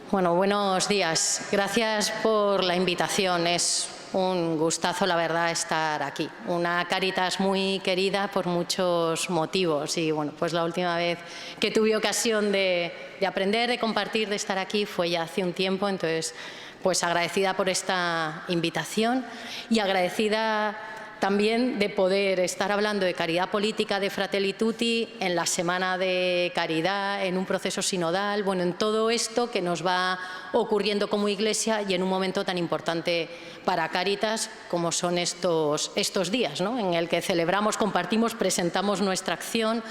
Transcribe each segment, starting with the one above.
Bueno, buenos días. Gracias por la invitación. Es un gustazo, la verdad, estar aquí. Una Cáritas muy querida por muchos motivos y, bueno, pues la última vez que tuve ocasión de aprender, de compartir, de estar aquí fue ya hace un tiempo. Entonces, pues agradecida por esta invitación y agradecida también de poder estar hablando de caridad política, de Fratelli Tutti, en la Semana de Caridad, en un proceso sinodal, bueno, en todo esto que nos va ocurriendo como Iglesia y en un momento tan importante para Cáritas como son estos días, ¿no? En el que celebramos, compartimos, presentamos nuestra acción,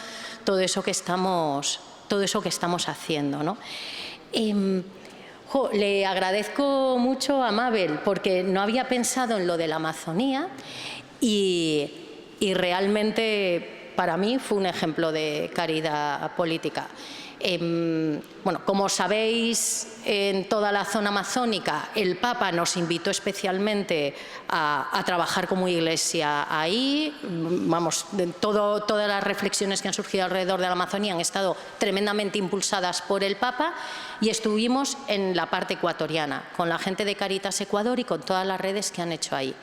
todo eso que estamos haciendo, ¿no? Le agradezco mucho a Mabel porque no había pensado en lo de la Amazonía y realmente para mí fue un ejemplo de caridad política. Bueno, como sabéis, en toda la zona amazónica el Papa nos invitó especialmente a trabajar como Iglesia ahí. Vamos, todas las reflexiones que han surgido alrededor de la Amazonía han estado tremendamente impulsadas por el Papa y estuvimos en la parte ecuatoriana, con la gente de Cáritas Ecuador y con todas las redes que han hecho ahí.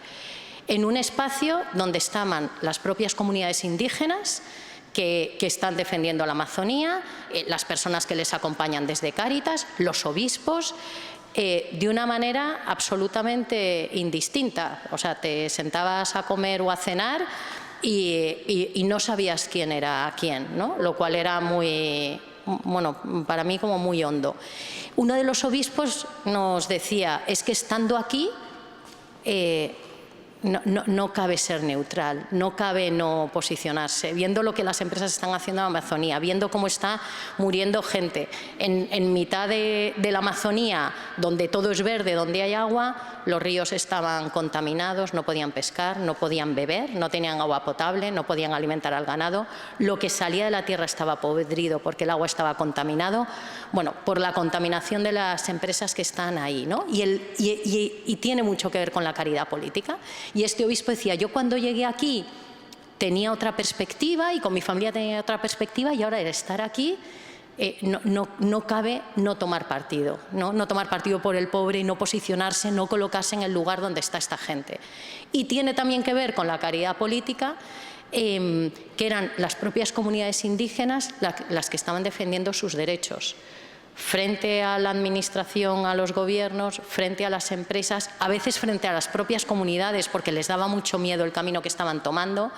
En un espacio donde estaban las propias comunidades indígenas que están defendiendo la Amazonía, las personas que les acompañan desde Cáritas, los obispos, de una manera absolutamente indistinta. O sea, te sentabas a comer o a cenar y no sabías quién era quién, ¿no? Lo cual era muy, bueno, para mí como muy hondo. Uno de los obispos nos decía, es que estando aquí no cabe ser neutral, no cabe no posicionarse, viendo lo que las empresas están haciendo en la Amazonía, viendo cómo está muriendo gente. En mitad de la Amazonía, donde todo es verde, donde hay agua, los ríos estaban contaminados, no podían pescar, no podían beber, no tenían agua potable, no podían alimentar al ganado, lo que salía de la tierra estaba podrido porque el agua estaba contaminado, bueno, por la contaminación de las empresas que están ahí, ¿no? Y tiene mucho que ver con la caridad política. Y este obispo decía, yo cuando llegué aquí tenía otra perspectiva y con mi familia tenía otra perspectiva y ahora el estar aquí no cabe no tomar partido, no tomar partido por el pobre y no posicionarse, no colocarse en el lugar donde está esta gente. Y tiene también que ver con la caridad política, que eran las propias comunidades indígenas las que estaban defendiendo sus derechos frente a la administración, a los gobiernos, frente a las empresas, a veces frente a las propias comunidades porque les daba mucho miedo el camino que estaban tomando,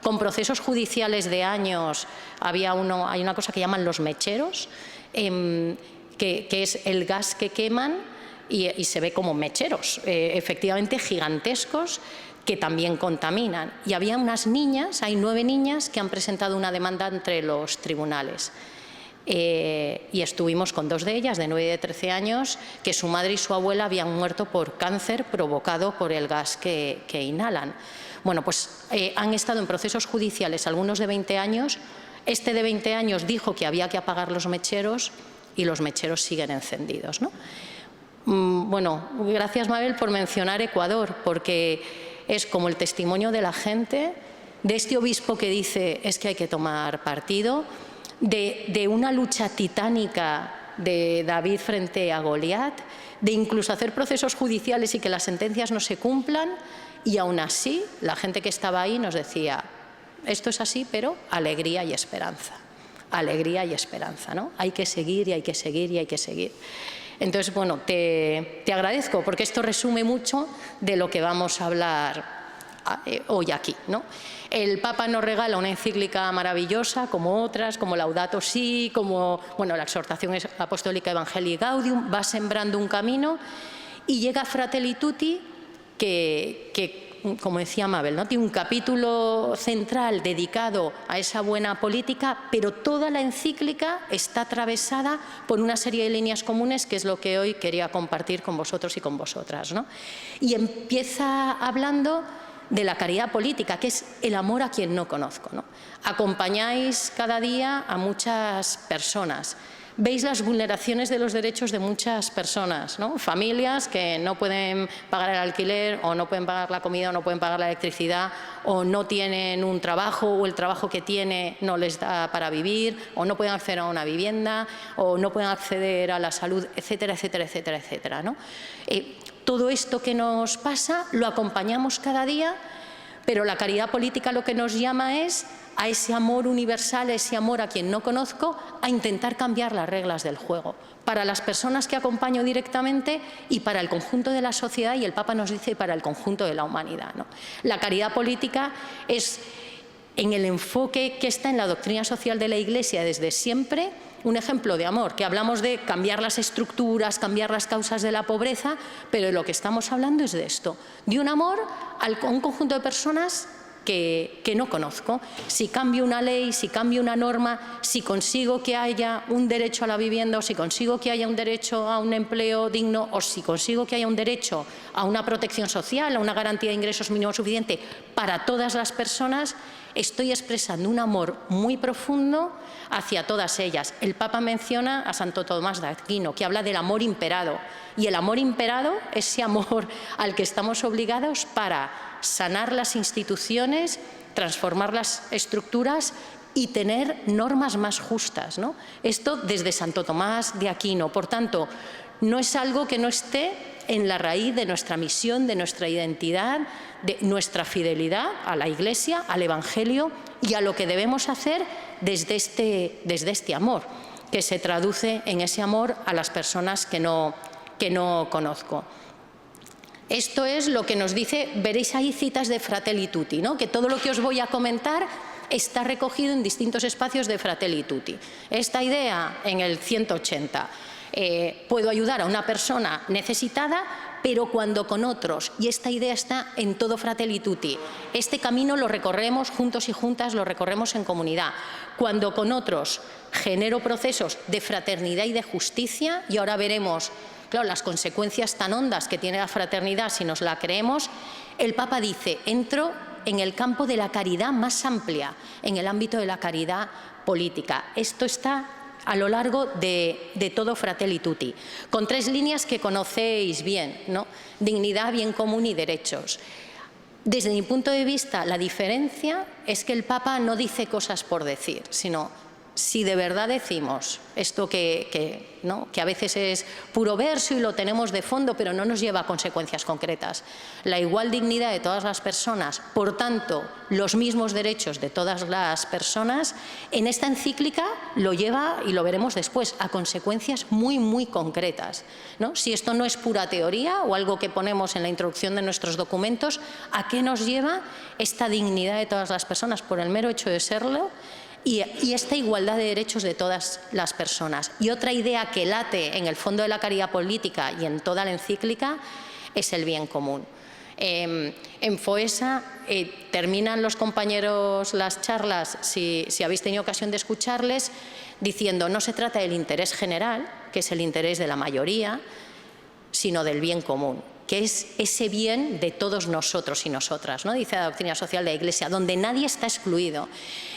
con procesos judiciales de años. Hay una cosa que llaman los mecheros, que es el gas que queman y se ve como mecheros, efectivamente gigantescos, que también contaminan. Y había unas niñas, hay 9 niñas que han presentado una demanda entre los tribunales. Y estuvimos con 2 de ellas, de 9 y de 13 años, que su madre y su abuela habían muerto por cáncer provocado por el gas que inhalan. Bueno, pues han estado en procesos judiciales, algunos de 20 años. Este de 20 años dijo que había que apagar los mecheros y los mecheros siguen encendidos, ¿no? Bueno, gracias Mabel por mencionar Ecuador, porque es como el testimonio de la gente, de este obispo que dice es que hay que tomar partido, de una lucha titánica de David frente a Goliat, de incluso hacer procesos judiciales y que las sentencias no se cumplan, y aún así la gente que estaba ahí nos decía, esto es así, pero alegría y esperanza. Alegría y esperanza, ¿no? Hay que seguir y hay que seguir y hay que seguir. Entonces, bueno, te agradezco porque esto resume mucho de lo que vamos a hablar hoy aquí, ¿no? El Papa nos regala una encíclica maravillosa, como otras, como Laudato Si, como bueno, la exhortación apostólica Evangelii Gaudium, va sembrando un camino y llega Fratelli Tutti, que como decía Mabel, ¿no? Tiene un capítulo central dedicado a esa buena política, pero toda la encíclica está atravesada por una serie de líneas comunes, que es lo que hoy quería compartir con vosotros y con vosotras, ¿no? Y empieza hablando de la caridad política, que es el amor a quien no conozco, ¿no? Acompañáis cada día a muchas personas, veis las vulneraciones de los derechos de muchas personas, ¿no? Familias que no pueden pagar el alquiler o no pueden pagar la comida o no pueden pagar la electricidad o no tienen un trabajo o el trabajo que tiene no les da para vivir o no pueden acceder a una vivienda o no pueden acceder a la salud, etcétera, etcétera, etcétera, etcétera, ¿no? Todo esto que nos pasa lo acompañamos cada día, pero la caridad política lo que nos llama es a ese amor universal, a ese amor a quien no conozco, a intentar cambiar las reglas del juego, para las personas que acompaño directamente y para el conjunto de la sociedad, y el Papa nos dice para el conjunto de la humanidad, ¿no? La caridad política es, en el enfoque que está en la doctrina social de la Iglesia desde siempre, un ejemplo de amor, que hablamos de cambiar las estructuras, cambiar las causas de la pobreza, pero de lo que estamos hablando es de esto, de un amor a un conjunto de personas que no conozco. Si cambio una ley, si cambio una norma, si consigo que haya un derecho a la vivienda, o si consigo que haya un derecho a un empleo digno, o si consigo que haya un derecho a una protección social, a una garantía de ingresos mínimo suficiente para todas las personas, estoy expresando un amor muy profundo hacia todas ellas. El Papa menciona a Santo Tomás de Aquino, que habla del amor imperado. Y el amor imperado, ese amor al que estamos obligados para sanar las instituciones, transformar las estructuras y tener normas más justas, ¿no? Esto desde Santo Tomás de Aquino. Por tanto, no es algo que no esté en la raíz de nuestra misión, de nuestra identidad, de nuestra fidelidad a la Iglesia, al Evangelio y a lo que debemos hacer desde este amor, que se traduce en ese amor a las personas que no conozco. Esto es lo que nos dice, veréis ahí citas de Fratelli Tutti, ¿no? Que todo lo que os voy a comentar está recogido en distintos espacios de Fratelli Tutti. Esta idea en el 180. Puedo ayudar a una persona necesitada, pero cuando con otros, y esta idea está en todo Fratelli Tutti. Este camino lo recorremos juntos y juntas, lo recorremos en comunidad. Cuando con otros genero procesos de fraternidad y de justicia, y ahora veremos, claro, las consecuencias tan hondas que tiene la fraternidad si nos la creemos, el Papa dice, entro en el campo de la caridad más amplia, en el ámbito de la caridad política. Esto está a lo largo de todo Fratelli Tutti, con tres líneas que conocéis bien, ¿no? Dignidad, bien común y derechos. Desde mi punto de vista, la diferencia es que el Papa no dice cosas por decir, sino si de verdad decimos esto que a veces es puro verso y lo tenemos de fondo, pero no nos lleva a consecuencias concretas. La igual dignidad de todas las personas, por tanto, los mismos derechos de todas las personas, en esta encíclica lo lleva, y lo veremos después, a consecuencias muy, muy concretas, ¿no? Si esto no es pura teoría o algo que ponemos en la introducción de nuestros documentos, ¿a qué nos lleva esta dignidad de todas las personas por el mero hecho de serlo? Y esta igualdad de derechos de todas las personas. Y otra idea que late en el fondo de la caridad política y en toda la encíclica es el bien común. En FOESA terminan los compañeros las charlas, si habéis tenido ocasión de escucharles, diciendo no se trata del interés general, que es el interés de la mayoría, sino del bien común, que es ese bien de todos nosotros y nosotras, ¿no? Dice la doctrina social de la Iglesia, donde nadie está excluido.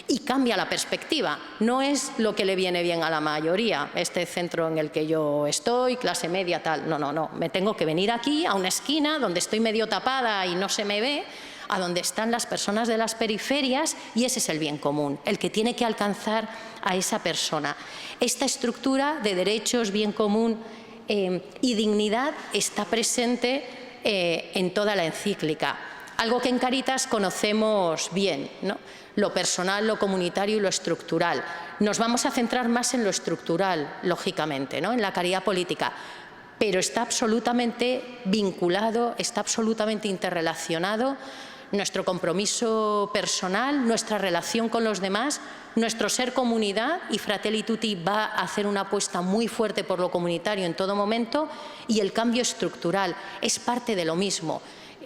Y cambia la perspectiva, no es lo que le viene bien a la mayoría, este centro en el que yo estoy, clase media, tal, no, me tengo que venir aquí a una esquina donde estoy medio tapada y no se me ve, a donde están las personas de las periferias, y ese es el bien común, el que tiene que alcanzar a esa persona. Esta estructura de derechos, bien común y dignidad está presente en toda la encíclica, algo que en Cáritas conocemos bien, ¿no? Lo personal, lo comunitario y lo estructural. Nos vamos a centrar más en lo estructural, lógicamente, ¿no? En la caridad política, pero está absolutamente vinculado, está absolutamente interrelacionado nuestro compromiso personal, nuestra relación con los demás, nuestro ser comunidad, y Fratelli Tutti va a hacer una apuesta muy fuerte por lo comunitario en todo momento, y el cambio estructural es parte de lo mismo.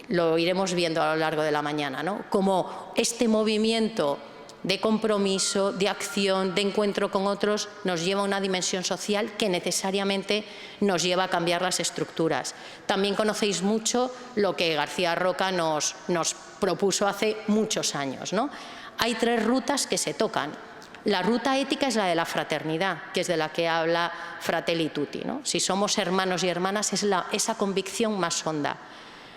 Lo iremos viendo a lo largo de la mañana, ¿no? Como este movimiento de compromiso, de acción, de encuentro con otros, nos lleva a una dimensión social que necesariamente nos lleva a cambiar las estructuras. También conocéis mucho lo que García Roca nos propuso hace muchos años, ¿no? Hay tres rutas que se tocan. La ruta ética es la de la fraternidad, que es de la que habla Fratelli Tutti, ¿no? Si somos hermanos y hermanas es esa convicción más honda.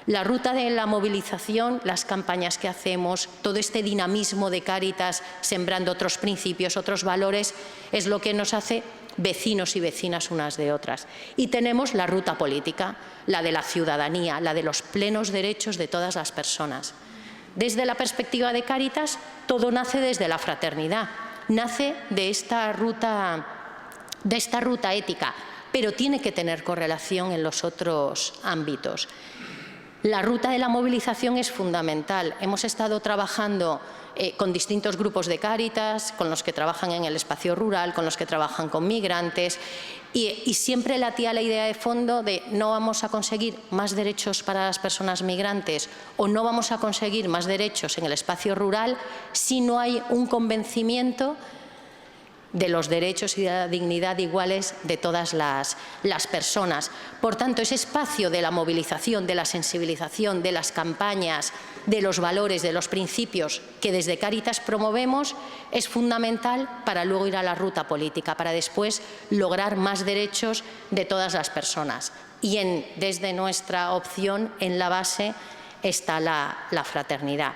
La ruta de la movilización, las campañas que hacemos, todo este dinamismo de Cáritas sembrando otros principios, otros valores, es lo que nos hace vecinos y vecinas unas de otras. Y tenemos la ruta política, la de la ciudadanía, la de los plenos derechos de todas las personas. Desde la perspectiva de Cáritas, todo nace desde la fraternidad, nace de esta ruta ética, pero tiene que tener correlación en los otros ámbitos. La ruta de la movilización es fundamental. Hemos estado trabajando con distintos grupos de Cáritas, con los que trabajan en el espacio rural, con los que trabajan con migrantes, y siempre latía la idea de fondo de no vamos a conseguir más derechos para las personas migrantes o no vamos a conseguir más derechos en el espacio rural si no hay un convencimiento de los derechos y de la dignidad iguales de todas las personas. Por tanto, ese espacio de la movilización, de la sensibilización, de las campañas, de los valores, de los principios que desde Cáritas promovemos es fundamental para luego ir a la ruta política, para después lograr más derechos de todas las personas. Y desde nuestra opción, en la base, está la fraternidad.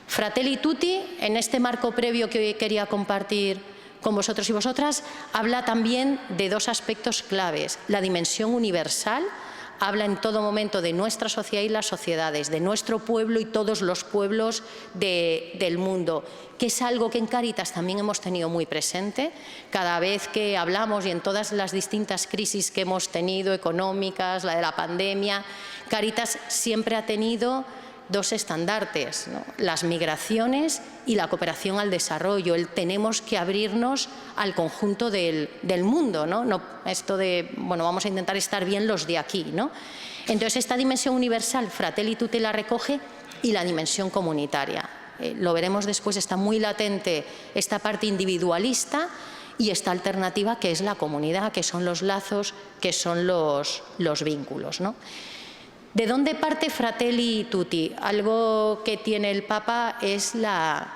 Fratelli Tutti, en este marco previo que hoy quería compartir con vosotros y vosotras, habla también de dos aspectos claves. La dimensión universal, habla en todo momento de nuestra sociedad y las sociedades, de nuestro pueblo y todos los pueblos del mundo, que es algo que en Cáritas también hemos tenido muy presente. Cada vez que hablamos y en todas las distintas crisis que hemos tenido, económicas, la de la pandemia, Cáritas siempre ha tenido dos estandartes, ¿no? Las migraciones y la cooperación al desarrollo. Tenemos que abrirnos al conjunto del mundo, ¿no? Esto de, bueno, vamos a intentar estar bien los de aquí, ¿no? Entonces, esta dimensión universal, Fratelli Tutti la recoge, y la dimensión comunitaria. Lo veremos después, está muy latente esta parte individualista y esta alternativa que es la comunidad, que son los lazos, que son los vínculos, ¿no? ¿De dónde parte Fratelli Tutti? Algo que tiene el Papa es la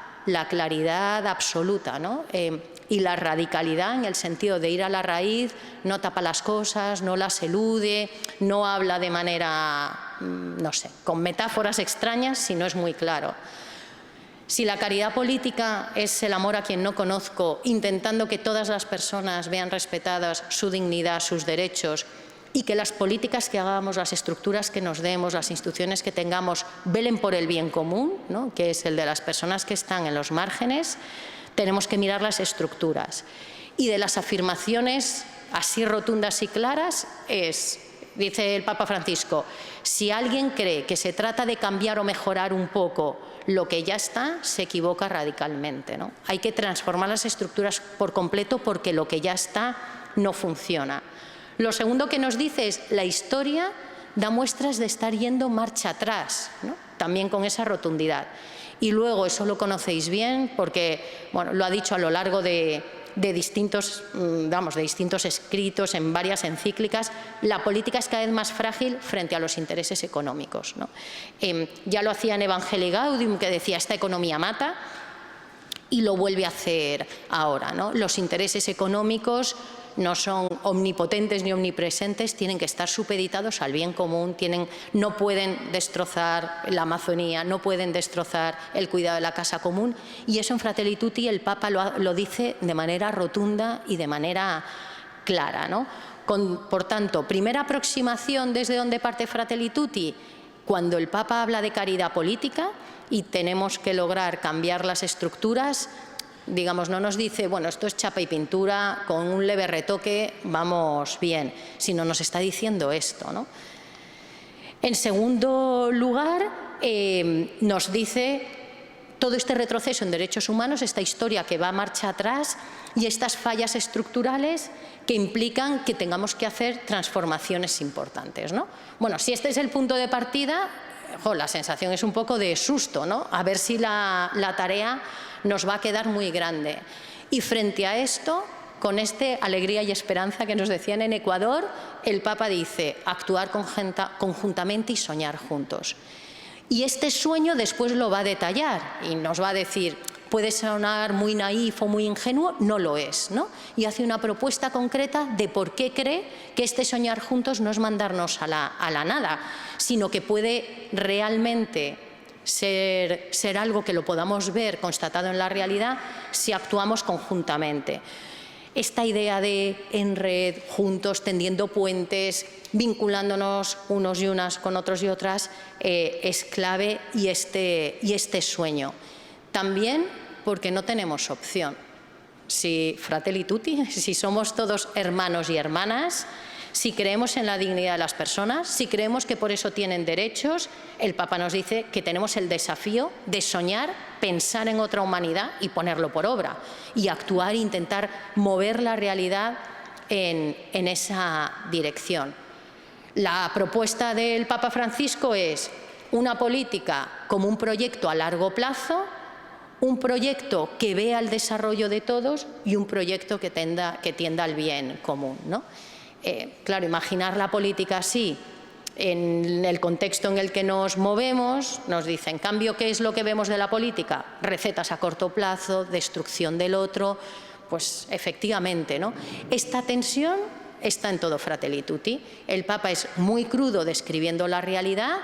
claridad absoluta, ¿no? Y la radicalidad en el sentido de ir a la raíz, no tapa las cosas, no las elude, no habla de manera, no sé, con metáforas extrañas, sino es muy claro. Si la caridad política es el amor a quien no conozco, intentando que todas las personas vean respetadas su dignidad, sus derechos, y que las políticas que hagamos, las estructuras que nos demos, las instituciones que tengamos, velen por el bien común, ¿no? Que es el de las personas que están en los márgenes, tenemos que mirar las estructuras. Y de las afirmaciones así rotundas y claras dice el Papa Francisco, si alguien cree que se trata de cambiar o mejorar un poco lo que ya está, se equivoca radicalmente, ¿no? Hay que transformar las estructuras por completo porque lo que ya está no funciona. Lo segundo que nos dice es la historia da muestras de estar yendo marcha atrás, ¿no? También con esa rotundidad. Y luego, eso lo conocéis bien porque, bueno, lo ha dicho a lo largo de distintos escritos, en varias encíclicas, la política es cada vez más frágil frente a los intereses económicos, ¿no? Ya lo hacía en Evangelii Gaudium, que decía esta economía mata, y lo vuelve a hacer ahora, ¿no? Los intereses económicos no son omnipotentes ni omnipresentes, tienen que estar supeditados al bien común, no pueden destrozar la Amazonía, no pueden destrozar el cuidado de la casa común, y eso en Fratelli Tutti el Papa lo dice de manera rotunda y de manera clara, ¿no? Por tanto, primera aproximación desde donde parte Fratelli Tutti, cuando el Papa habla de caridad política y tenemos que lograr cambiar las estructuras. Digamos, no nos dice, bueno, esto es chapa y pintura, con un leve retoque vamos bien, sino nos está diciendo esto, ¿no? En segundo lugar, nos dice todo este retroceso en derechos humanos, esta historia que va a marcha atrás y estas fallas estructurales que implican que tengamos que hacer transformaciones importantes, ¿no? Bueno, si este es el punto de partida, la sensación es un poco de susto, ¿no? A ver si la tarea nos va a quedar muy grande. Y frente a esto, con alegría y esperanza que nos decían en Ecuador, el Papa dice actuar conjuntamente y soñar juntos. Y este sueño después lo va a detallar y nos va a decir Puede sonar muy naif o muy ingenuo, no lo es, ¿no? Y hace una propuesta concreta de por qué cree que este soñar juntos no es mandarnos a la nada, sino que puede realmente ser algo que lo podamos ver constatado en la realidad si actuamos conjuntamente. Esta idea de en red, juntos, tendiendo puentes, vinculándonos unos y unas con otros y otras, es clave y este sueño. También porque no tenemos opción. Si Fratelli Tutti, si somos todos hermanos y hermanas, si creemos en la dignidad de las personas, si creemos que por eso tienen derechos, el Papa nos dice que tenemos el desafío de soñar, pensar en otra humanidad y ponerlo por obra, y actuar e intentar mover la realidad en esa dirección. La propuesta del Papa Francisco es una política como un proyecto a largo plazo, un proyecto que vea el desarrollo de todos y un proyecto que tienda al bien común, ¿no? Claro, imaginar la política así, en el contexto en el que nos movemos, nos dice, en cambio, ¿qué es lo que vemos de la política? Recetas a corto plazo, destrucción del otro, pues efectivamente, ¿no? Esta tensión está en todo Fratelli Tutti. El Papa es muy crudo describiendo la realidad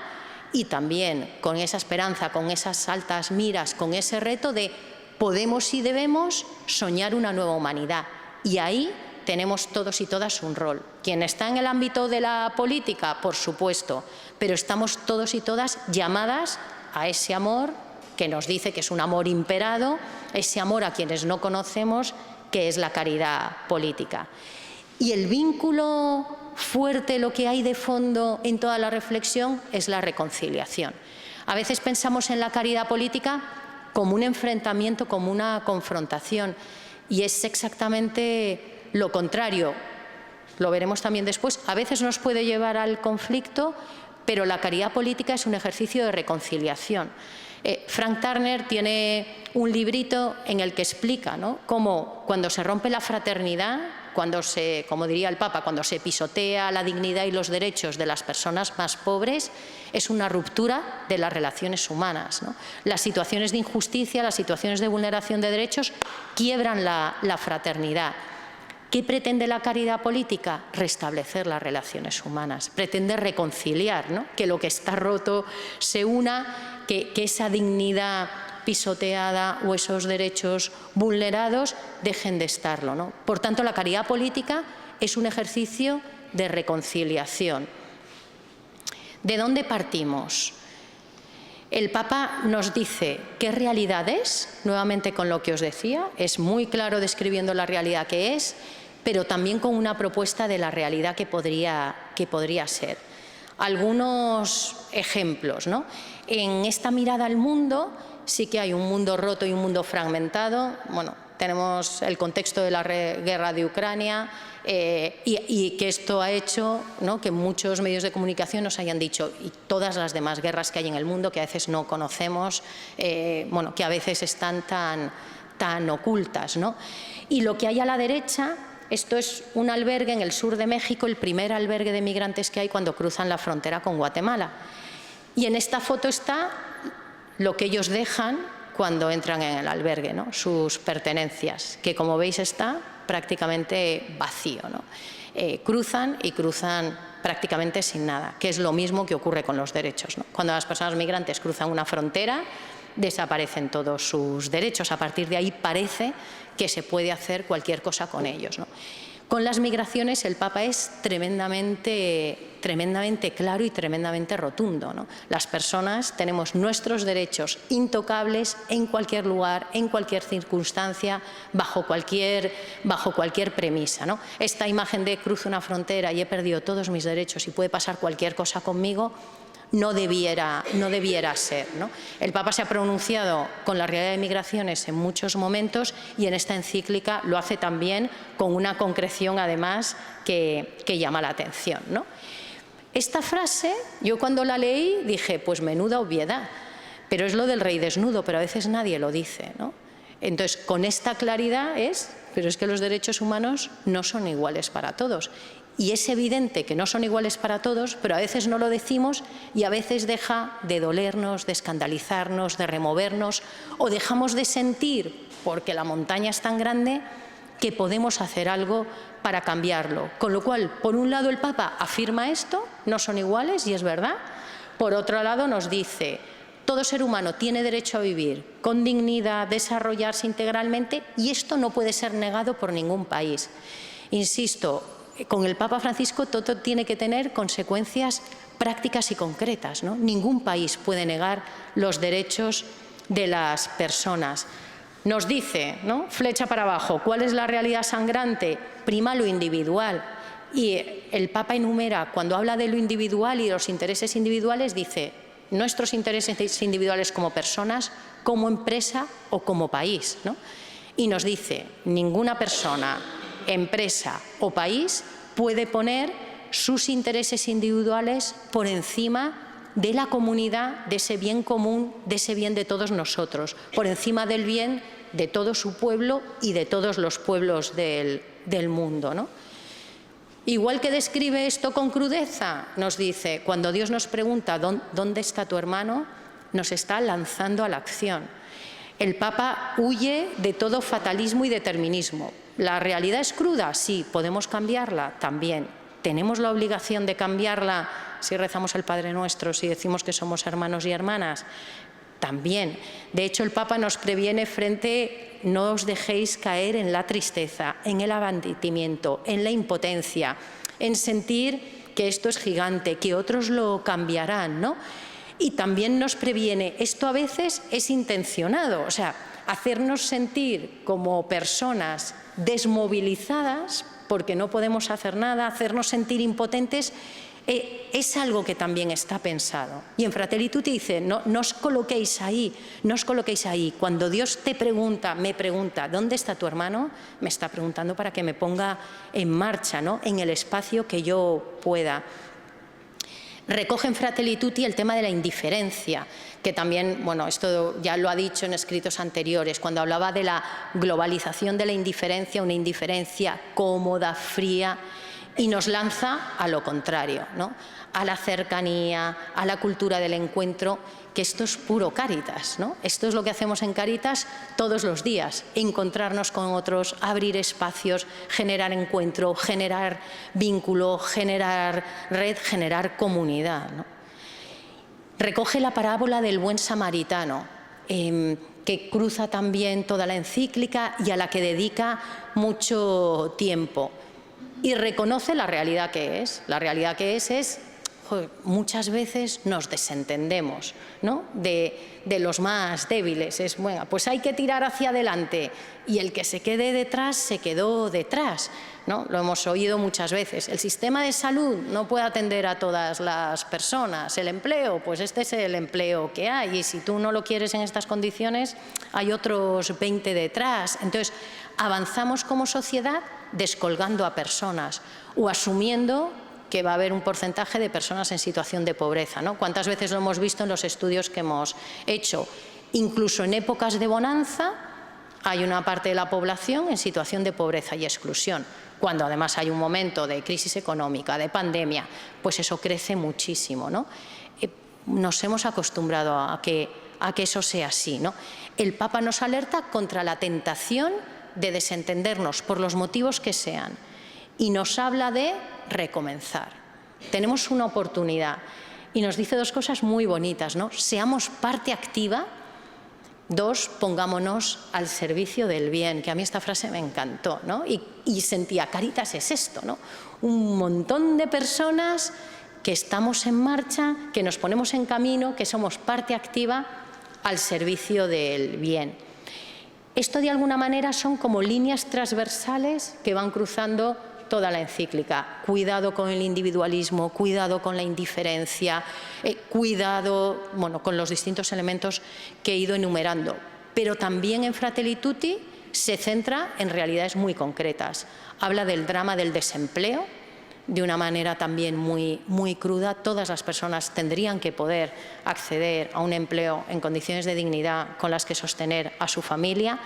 y también con esa esperanza, con esas altas miras, con ese reto de podemos y debemos soñar una nueva humanidad. Y ahí tenemos todos y todas un rol. Quien está en el ámbito de la política, por supuesto, pero estamos todos y todas llamadas a ese amor que nos dice que es un amor imperado, ese amor a quienes no conocemos, que es la caridad política. Y el vínculo fuerte, lo que hay de fondo en toda la reflexión, es la reconciliación. A veces pensamos en la caridad política como un enfrentamiento, como una confrontación, y es exactamente lo contrario. Lo veremos también después. A veces nos puede llevar al conflicto, pero la caridad política es un ejercicio de reconciliación. Frank Turner tiene un librito en el que explica, ¿no?, cómo cuando se rompe la fraternidad, cuando como diría el Papa, cuando se pisotea la dignidad y los derechos de las personas más pobres, es una ruptura de las relaciones humanas, ¿no? Las situaciones de injusticia, las situaciones de vulneración de derechos quiebran la fraternidad. ¿Qué pretende la caridad política? Restablecer las relaciones humanas, pretende reconciliar, ¿no?, que lo que está roto se una, que esa dignidad pisoteada o esos derechos vulnerados dejen de estarlo, ¿no? Por tanto, la caridad política es un ejercicio de reconciliación. ¿De dónde partimos? El Papa nos dice qué realidad es, nuevamente con lo que os decía, es muy claro describiendo la realidad que es, pero también con una propuesta de la realidad que podría ser. Algunos ejemplos, ¿no? En esta mirada al mundo sí que hay un mundo roto y un mundo fragmentado. Bueno, tenemos el contexto de la guerra de Ucrania y que esto ha hecho, ¿no?, que muchos medios de comunicación nos hayan dicho, y todas las demás guerras que hay en el mundo que a veces no conocemos, bueno, que a veces están tan ocultas, ¿no? Y lo que hay a la derecha, esto es un albergue en el sur de México, el primer albergue de migrantes que hay cuando cruzan la frontera con Guatemala. Y en esta foto está lo que ellos dejan cuando entran en el albergue, ¿no?, sus pertenencias, que como veis está prácticamente vacío, ¿no? Cruzan prácticamente sin nada, que es lo mismo que ocurre con los derechos, ¿no? Cuando las personas migrantes cruzan una frontera, desaparecen todos sus derechos. A partir de ahí parece que se puede hacer cualquier cosa con ellos, ¿no? Con las migraciones el Papa es tremendamente claro y tremendamente rotundo, ¿no? Las personas tenemos nuestros derechos intocables en cualquier lugar, en cualquier circunstancia, bajo cualquier premisa, ¿no? Esta imagen de cruzo una frontera y he perdido todos mis derechos y puede pasar cualquier cosa conmigo, no debiera ser, ¿no? El Papa se ha pronunciado con la realidad de migraciones en muchos momentos y en esta encíclica lo hace también con una concreción, además, que llama la atención, ¿no? Esta frase, yo cuando la leí dije, pues menuda obviedad, pero es lo del rey desnudo, pero a veces nadie lo dice, ¿no? Entonces, con esta claridad pero es que los derechos humanos no son iguales para todos. Y es evidente que no son iguales para todos, pero a veces no lo decimos y a veces deja de dolernos, de escandalizarnos, de removernos, o dejamos de sentir, porque la montaña es tan grande, que podemos hacer algo para cambiarlo. Con lo cual, por un lado el Papa afirma esto, no son iguales y es verdad. Por otro lado nos dice, todo ser humano tiene derecho a vivir con dignidad, desarrollarse integralmente y esto no puede ser negado por ningún país. Insisto, con el Papa Francisco todo tiene que tener consecuencias prácticas y concretas, ¿no? Ningún país puede negar los derechos de las personas. Nos dice, ¿no?, flecha para abajo, ¿cuál es la realidad sangrante? Prima lo individual. Y el Papa enumera, cuando habla de lo individual y los intereses individuales, dice nuestros intereses individuales como personas, como empresa o como país, ¿no? Y nos dice, ninguna persona, empresa o país puede poner sus intereses individuales por encima de la comunidad, de ese bien común, de ese bien de todos nosotros, por encima del bien de todo su pueblo y de todos los pueblos del mundo, ¿no? Igual que describe esto con crudeza, nos dice, cuando Dios nos pregunta ¿dónde está tu hermano?, nos está lanzando a la acción. El Papa huye de todo fatalismo y determinismo. ¿La realidad es cruda? Sí. ¿Podemos cambiarla? También. ¿Tenemos la obligación de cambiarla si rezamos el Padre Nuestro, si decimos que somos hermanos y hermanas? También. De hecho, el Papa nos previene frente, no os dejéis caer en la tristeza, en el abatimiento, en la impotencia, en sentir que esto es gigante, que otros lo cambiarán, ¿no? Y también nos previene, esto a veces es intencionado, o sea, hacernos sentir como personas desmovilizadas porque no podemos hacer nada, hacernos sentir impotentes, es algo que también está pensado. Y en Fratelli Tutti dice, no os coloquéis ahí, no os coloquéis ahí. Cuando Dios te pregunta, me pregunta, ¿dónde está tu hermano?, me está preguntando para que me ponga en marcha, ¿no?, en el espacio que yo pueda. Recoge en Fratelli Tutti el tema de la indiferencia, que también, bueno, esto ya lo ha dicho en escritos anteriores, cuando hablaba de la globalización de la indiferencia, una indiferencia cómoda, fría, y nos lanza a lo contrario, ¿no?, a la cercanía, a la cultura del encuentro, que esto es puro Cáritas, ¿no? Esto es lo que hacemos en Cáritas todos los días, encontrarnos con otros, abrir espacios, generar encuentro, generar vínculo, generar red, generar comunidad, ¿no? Recoge la parábola del buen samaritano, que cruza también toda la encíclica y a la que dedica mucho tiempo. Y reconoce la realidad que es. La realidad que es joder, muchas veces nos desentendemos, ¿no?, de los más débiles. Es, bueno, pues hay que tirar hacia adelante y el que se quede detrás se quedó detrás, ¿no? Lo hemos oído muchas veces. El sistema de salud no puede atender a todas las personas. El empleo, pues este es el empleo que hay y si tú no lo quieres en estas condiciones, hay otros 20 detrás. Entonces, avanzamos como sociedad descolgando a personas o asumiendo que va a haber un porcentaje de personas en situación de pobreza, ¿no? ¿Cuántas veces lo hemos visto en los estudios que hemos hecho? Incluso en épocas de bonanza hay una parte de la población en situación de pobreza y exclusión. Cuando además hay un momento de crisis económica, de pandemia, pues eso crece muchísimo, ¿no? Nos hemos acostumbrado a que eso sea así, ¿no? El Papa nos alerta contra la tentación de desentendernos por los motivos que sean y nos habla de recomenzar. Tenemos una oportunidad y nos dice dos cosas muy bonitas, ¿no? Seamos parte activa. Dos, pongámonos al servicio del bien, que a mí esta frase me encantó, ¿no? Y sentía, Cáritas es esto, ¿no? Un montón de personas que estamos en marcha, que nos ponemos en camino, que somos parte activa al servicio del bien. Esto de alguna manera son como líneas transversales que van cruzando toda la encíclica. Cuidado con el individualismo, cuidado con la indiferencia, cuidado, bueno, con los distintos elementos que he ido enumerando. Pero también en Fratelli Tutti se centra en realidades muy concretas. Habla del drama del desempleo de una manera también muy cruda. Todas las personas tendrían que poder acceder a un empleo en condiciones de dignidad con las que sostener a su familia.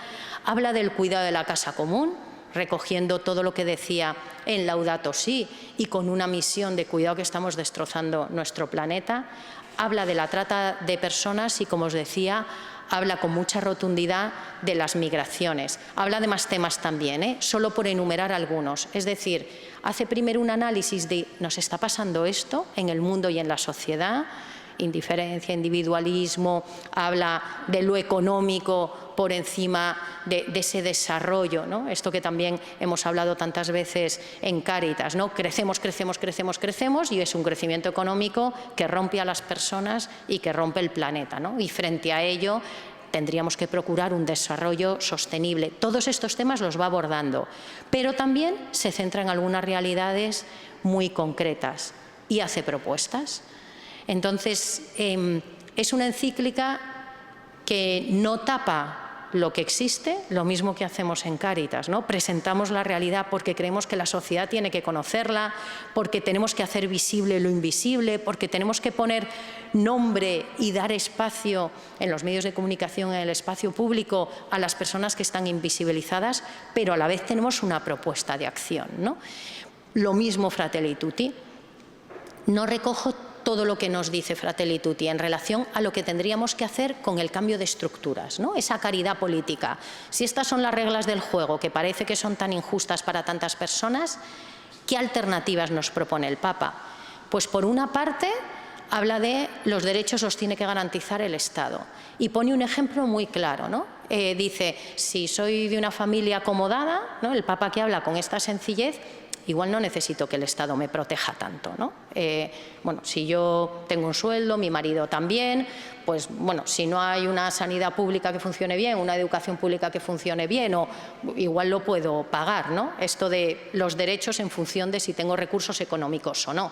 Habla del cuidado de la casa común, recogiendo todo lo que decía en Laudato Si y con una misión de cuidado que estamos destrozando nuestro planeta. Habla de la trata de personas y, como os decía, habla con mucha rotundidad de las migraciones. Habla de más temas también, solo por enumerar algunos. Es decir, hace primero un análisis de ¿nos está pasando esto en el mundo y en la sociedad? Indiferencia, individualismo, habla de lo económico por encima de ese desarrollo, ¿no? Esto que también hemos hablado tantas veces en Cáritas, ¿no? Crecemos, crecemos, crecemos, crecemos y es un crecimiento económico que rompe a las personas y que rompe el planeta, ¿no? Y frente a ello tendríamos que procurar un desarrollo sostenible. Todos estos temas los va abordando, pero también se centra en algunas realidades muy concretas y hace propuestas. Entonces, es una encíclica que no tapa lo que existe, lo mismo que hacemos en Cáritas, ¿no? Presentamos la realidad porque creemos que la sociedad tiene que conocerla, porque tenemos que hacer visible lo invisible, porque tenemos que poner nombre y dar espacio en los medios de comunicación, en el espacio público, a las personas que están invisibilizadas, pero a la vez tenemos una propuesta de acción, ¿no? Lo mismo Fratelli Tutti. No recojo todo lo que nos dice Fratelli Tutti en relación a lo que tendríamos que hacer con el cambio de estructuras, ¿no? Esa caridad política. Si estas son las reglas del juego, que parece que son tan injustas para tantas personas, ¿qué alternativas nos propone el Papa? Pues por una parte habla de los derechos los tiene que garantizar el Estado y pone un ejemplo muy claro, ¿no? Dice, si soy de una familia acomodada, ¿no? El Papa que habla con esta sencillez, igual no necesito que el Estado me proteja tanto, ¿no? Bueno, si yo tengo un sueldo, mi marido también, pues bueno, si no hay una sanidad pública que funcione bien, una educación pública que funcione bien, o igual lo puedo pagar, ¿no? Esto de los derechos en función de si tengo recursos económicos o no.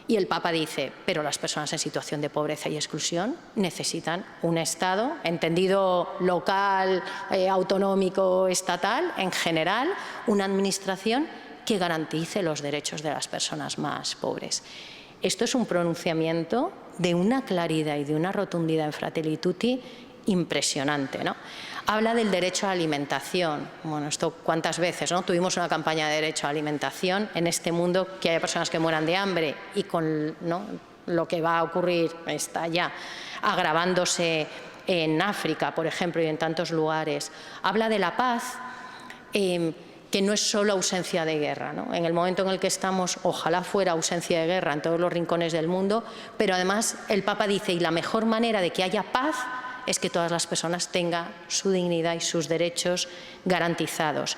Y el Papa dice, pero las personas en situación de pobreza y exclusión necesitan un Estado, entendido local, autonómico, estatal, en general, una administración que garantice los derechos de las personas más pobres. Esto es un pronunciamiento de una claridad y de una rotundidad en Fratelli Tutti impresionante, ¿no? Habla del derecho a la alimentación. Bueno, esto cuántas veces, ¿no? Tuvimos una campaña de derecho a la alimentación en este mundo, que haya personas que mueran de hambre y con, ¿no?, lo que va a ocurrir está ya agravándose en África, por ejemplo, y en tantos lugares. Habla de la paz, que no es solo ausencia de guerra, ¿no? En el momento en el que estamos, ojalá fuera ausencia de guerra en todos los rincones del mundo, pero además el Papa dice, y la mejor manera de que haya paz es que todas las personas tengan su dignidad y sus derechos garantizados.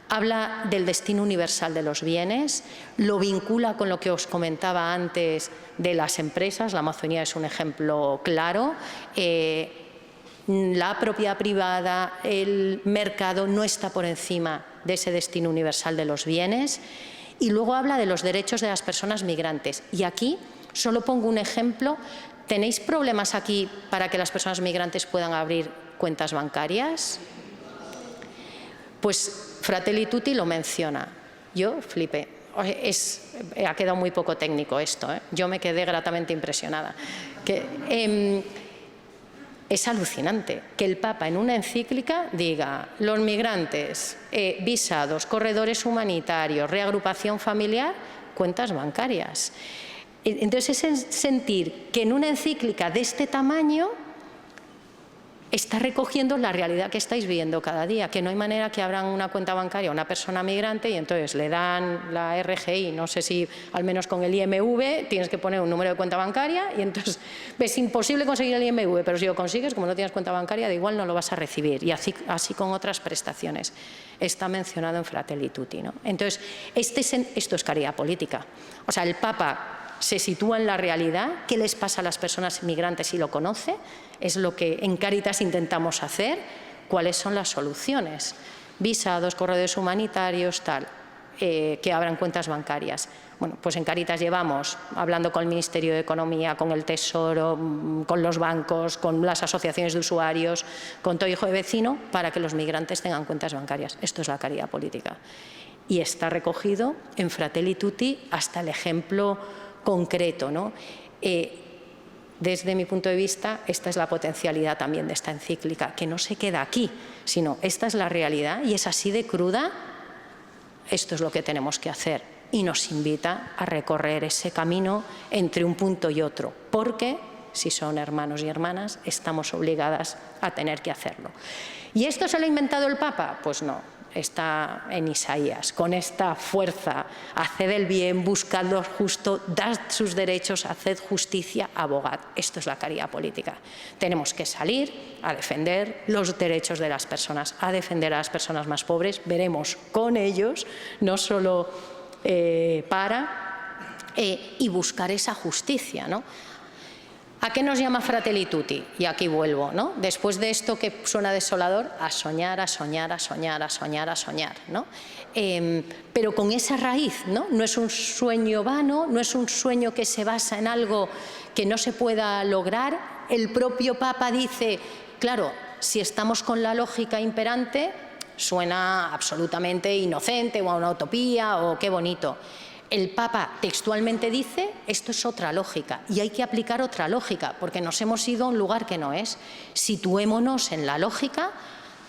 Habla del destino universal de los bienes, lo vincula con lo que os comentaba antes de las empresas, la Amazonía es un ejemplo claro. La propiedad privada, el mercado no está por encima de ese destino universal de los bienes. Y luego habla de los derechos de las personas migrantes. Y aquí solo pongo un ejemplo. ¿Tenéis problemas aquí para que las personas migrantes puedan abrir cuentas bancarias? Pues Fratelli Tutti lo menciona. Yo flipé. Ha quedado muy poco técnico esto, ¿eh? Yo me quedé gratamente impresionada. Es alucinante que el Papa en una encíclica diga los migrantes, visados, corredores humanitarios, reagrupación familiar, cuentas bancarias. Entonces es sentir que en una encíclica de este tamaño está recogiendo la realidad que estáis viendo cada día, que no hay manera que abran una cuenta bancaria a una persona migrante y entonces le dan la RGI, no sé si al menos con el IMV tienes que poner un número de cuenta bancaria y entonces es imposible conseguir el IMV, pero si lo consigues, como no tienes cuenta bancaria, de igual no lo vas a recibir, y así con otras prestaciones. Está mencionado en Fratelli Tutti, ¿no? Entonces, esto es caridad política. O sea, el Papa se sitúa en la realidad, qué les pasa a las personas migrantes y lo conoce, es lo que en Cáritas intentamos hacer, cuáles son las soluciones, visados, corredores humanitarios, tal, que abran cuentas bancarias. Bueno, pues en Cáritas llevamos hablando con el Ministerio de Economía, con el Tesoro, con los bancos, con las asociaciones de usuarios, con todo hijo de vecino, para que los migrantes tengan cuentas bancarias. Esto es la caridad política. Y está recogido en Fratelli Tutti hasta el ejemplo concreto, ¿no? Desde mi punto de vista, esta es la potencialidad también de esta encíclica, que no se queda aquí, sino esta es la realidad y es así de cruda esto es lo que tenemos que hacer, y nos invita a recorrer ese camino entre un punto y otro, porque si son hermanos y hermanas, estamos obligadas a tener que hacerlo. ¿Y esto se lo ha inventado el Papa? Pues no, está en Isaías, con esta fuerza: haced el bien, buscad lo justo, dad sus derechos, haced justicia, abogad. Esto es la caridad política. Tenemos que salir a defender los derechos de las personas, a defender a las personas más pobres, veremos con ellos, no solo y buscar esa justicia, ¿no? ¿A qué nos llama Fratelli Tutti? Y aquí vuelvo, ¿no? Después de esto que suena desolador, a soñar, a soñar, a soñar, a soñar, a soñar, ¿no? Pero con esa raíz, ¿no? No es un sueño vano, no es un sueño que se basa en algo que no se pueda lograr. El propio Papa dice, claro, si estamos con la lógica imperante, suena absolutamente inocente o a una utopía o qué bonito. El Papa textualmente dice, esto es otra lógica y hay que aplicar otra lógica, porque nos hemos ido a un lugar que no es. Situémonos en la lógica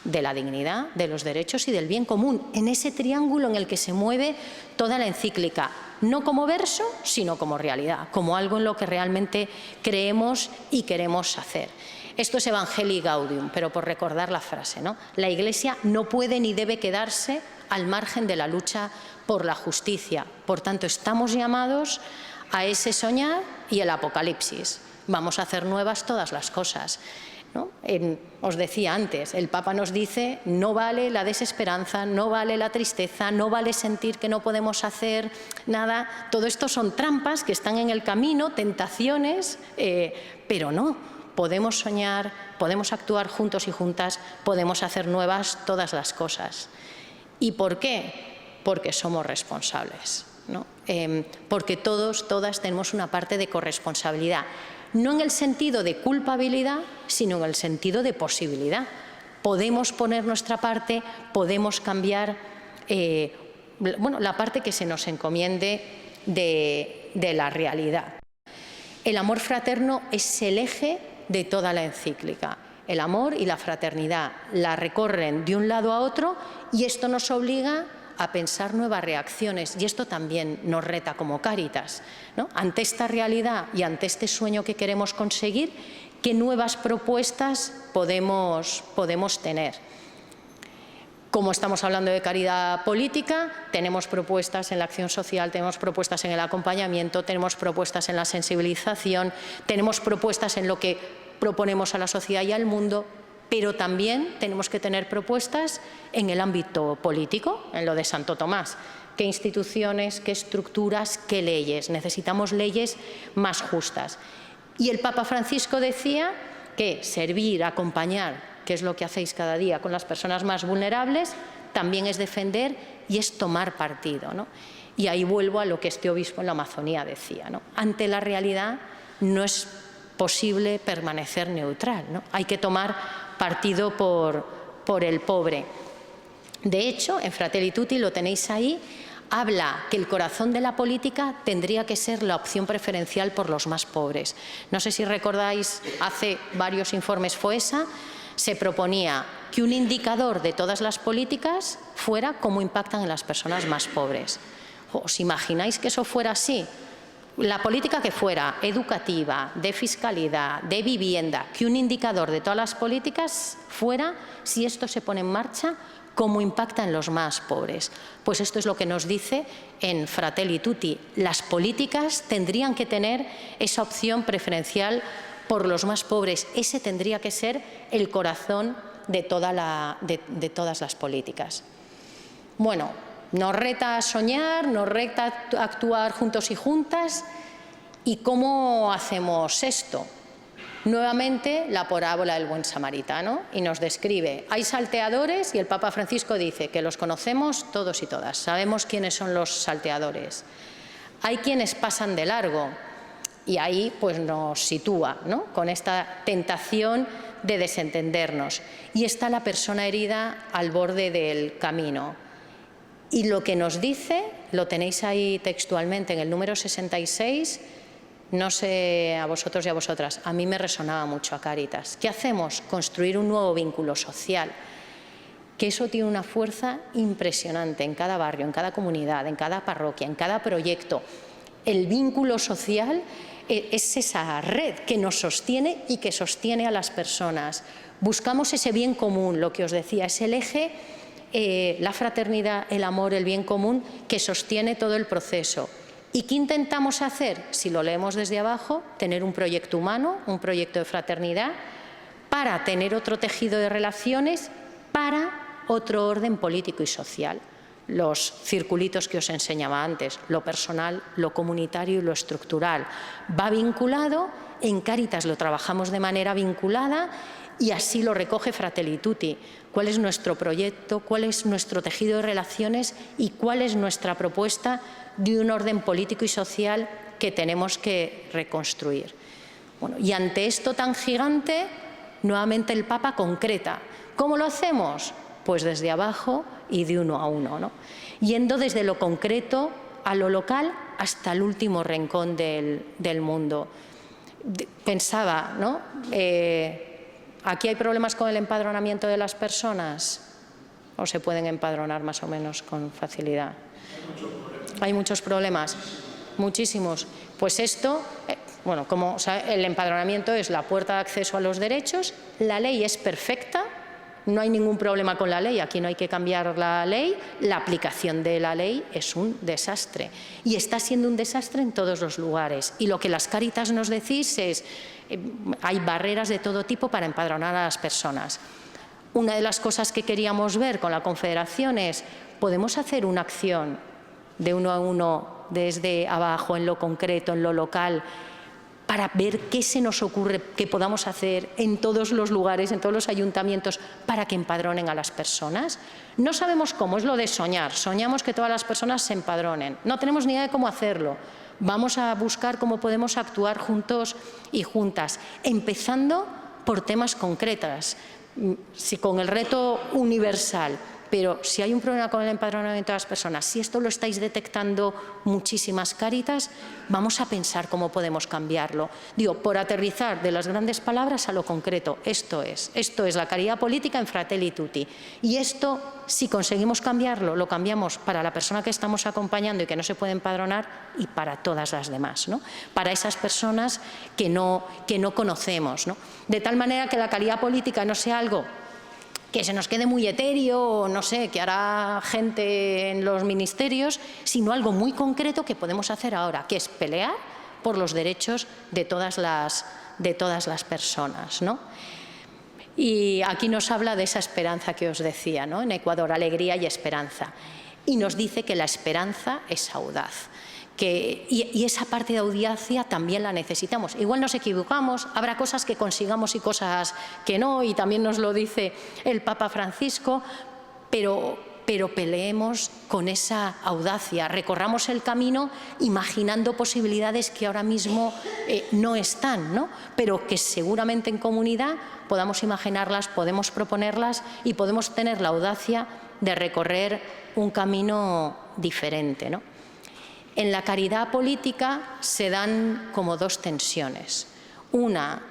de la dignidad, de los derechos y del bien común, en ese triángulo en el que se mueve toda la encíclica, no como verso, sino como realidad, como algo en lo que realmente creemos y queremos hacer. Esto es Evangelii Gaudium, pero por recordar la frase, ¿no? La Iglesia no puede ni debe quedarse al margen de la lucha por la justicia. Por tanto, estamos llamados a ese soñar y el apocalipsis. Vamos a hacer nuevas todas las cosas, ¿no? Os decía antes, el Papa nos dice, no vale la desesperanza, no vale la tristeza, no vale sentir que no podemos hacer nada. Todo esto son trampas que están en el camino, tentaciones, pero no. Podemos soñar, podemos actuar juntos y juntas, podemos hacer nuevas todas las cosas. ¿Y por qué? Porque somos responsables, ¿no? Porque todos, todas tenemos una parte de corresponsabilidad, no en el sentido de culpabilidad, sino en el sentido de posibilidad. Podemos poner nuestra parte, podemos cambiar la parte que se nos encomiende de la realidad. El amor fraterno es el eje de toda la encíclica. El amor y la fraternidad la recorren de un lado a otro y esto nos obliga a pensar nuevas reacciones y esto también nos reta como Cáritas, ¿no? Ante esta realidad y ante este sueño que queremos conseguir, ¿qué nuevas propuestas podemos tener? Como estamos hablando de caridad política, tenemos propuestas en la acción social, tenemos propuestas en el acompañamiento, tenemos propuestas en la sensibilización, tenemos propuestas en lo que proponemos a la sociedad y al mundo, pero también tenemos que tener propuestas en el ámbito político, en lo de Santo Tomás. ¿Qué instituciones, qué estructuras, qué leyes? Necesitamos leyes más justas. Y el Papa Francisco decía que servir, acompañar, que es lo que hacéis cada día con las personas más vulnerables, también es defender y es tomar partido, ¿no? Y ahí vuelvo a lo que este obispo en la Amazonía decía, ¿no? Ante la realidad no es posible permanecer neutral, ¿no? Hay que tomar partido por el pobre. De hecho, en Fratelli Tutti, lo tenéis ahí, habla que el corazón de la política tendría que ser la opción preferencial por los más pobres. No sé si recordáis, hace varios informes FOESA, se proponía que un indicador de todas las políticas fuera cómo impactan en las personas más pobres. ¿Os imagináis que eso fuera así? La política que fuera educativa, de fiscalidad, de vivienda, que un indicador de todas las políticas fuera, si esto se pone en marcha, cómo impacta en los más pobres. Pues esto es lo que nos dice en Fratelli Tutti. Las políticas tendrían que tener esa opción preferencial por los más pobres. Ese tendría que ser el corazón de todas las políticas. Bueno, nos reta a soñar, nos reta a actuar juntos y juntas. ¿Y cómo hacemos esto? Nuevamente la parábola del buen samaritano y nos describe, hay salteadores y el Papa Francisco dice que los conocemos todos y todas, sabemos quiénes son los salteadores. Hay quienes pasan de largo y ahí pues nos sitúa, ¿no? Con esta tentación de desentendernos. Y está la persona herida al borde del camino. Y lo que nos dice, lo tenéis ahí textualmente en el número 66, no sé a vosotros y a vosotras, a mí me resonaba mucho a Cáritas. ¿Qué hacemos? Construir un nuevo vínculo social. que eso tiene una fuerza impresionante en cada barrio, en cada comunidad, en cada parroquia, en cada proyecto. El vínculo social es esa red que nos sostiene y que sostiene a las personas. Buscamos ese bien común, lo que os decía, es el eje, la fraternidad, el amor, el bien común que sostiene todo el proceso. ¿Y qué intentamos hacer? Si lo leemos desde abajo, tener un proyecto humano, un proyecto de fraternidad, para tener otro tejido de relaciones, para otro orden político y social. Los circulitos que os enseñaba antes, lo personal, lo comunitario y lo estructural. Va vinculado, en Cáritas lo trabajamos de manera vinculada y así lo recoge Fratelli Tutti. ¿Cuál es nuestro proyecto? ¿Cuál es nuestro tejido de relaciones? ¿Y cuál es nuestra propuesta de un orden político y social que tenemos que reconstruir? Bueno, y ante esto tan gigante, nuevamente el Papa concreta. ¿Cómo lo hacemos? Pues desde abajo y de uno a uno, ¿no? Yendo desde lo concreto a lo local hasta el último rincón del mundo. Pensaba, ¿no? ¿Aquí hay problemas con el empadronamiento de las personas? ¿O se pueden empadronar más o menos con facilidad? Hay muchos problemas, muchísimos. Pues esto, bueno, como el empadronamiento es la puerta de acceso a los derechos, la ley es perfecta. No hay ningún problema con la ley, aquí no hay que cambiar la ley, la aplicación de la ley es un desastre y está siendo un desastre en todos los lugares. Y lo que las Cáritas nos decís es, hay barreras de todo tipo para empadronar a las personas. Una de las cosas que queríamos ver con la Confederación es, ¿podemos hacer una acción de uno a uno desde abajo, en lo concreto, en lo local, para ver qué se nos ocurre que podamos hacer en todos los lugares, en todos los ayuntamientos, para que empadronen a las personas? No sabemos cómo, es lo de soñar. Soñamos que todas las personas se empadronen. No tenemos ni idea de cómo hacerlo. Vamos a buscar cómo podemos actuar juntos y juntas, empezando por temas concretos, si con el reto universal. Pero si hay un problema con el empadronamiento de las personas, si esto lo estáis detectando muchísimas Cáritas, vamos a pensar cómo podemos cambiarlo. Digo, por aterrizar de las grandes palabras a lo concreto, esto es la caridad política en Fratelli Tutti. Y esto, si conseguimos cambiarlo, lo cambiamos para la persona que estamos acompañando y que no se puede empadronar y para todas las demás, ¿no? Para esas personas que no conocemos, ¿no? De tal manera que la caridad política no sea algo que se nos quede muy etéreo, o no sé, que hará gente en los ministerios, sino algo muy concreto que podemos hacer ahora, que es pelear por los derechos de todas las personas, ¿no? Y aquí nos habla de esa esperanza que os decía, ¿no? En Ecuador, alegría y esperanza. Y nos dice que la esperanza es audaz. Y esa parte de audacia también la necesitamos. Igual nos equivocamos, habrá cosas que consigamos y cosas que no, y también nos lo dice el Papa Francisco, pero peleemos con esa audacia, recorramos el camino imaginando posibilidades que ahora mismo no están, ¿no? Pero que seguramente en comunidad podamos imaginarlas, podemos proponerlas y podemos tener la audacia de recorrer un camino diferente, ¿no? En la caridad política se dan como dos tensiones. Una,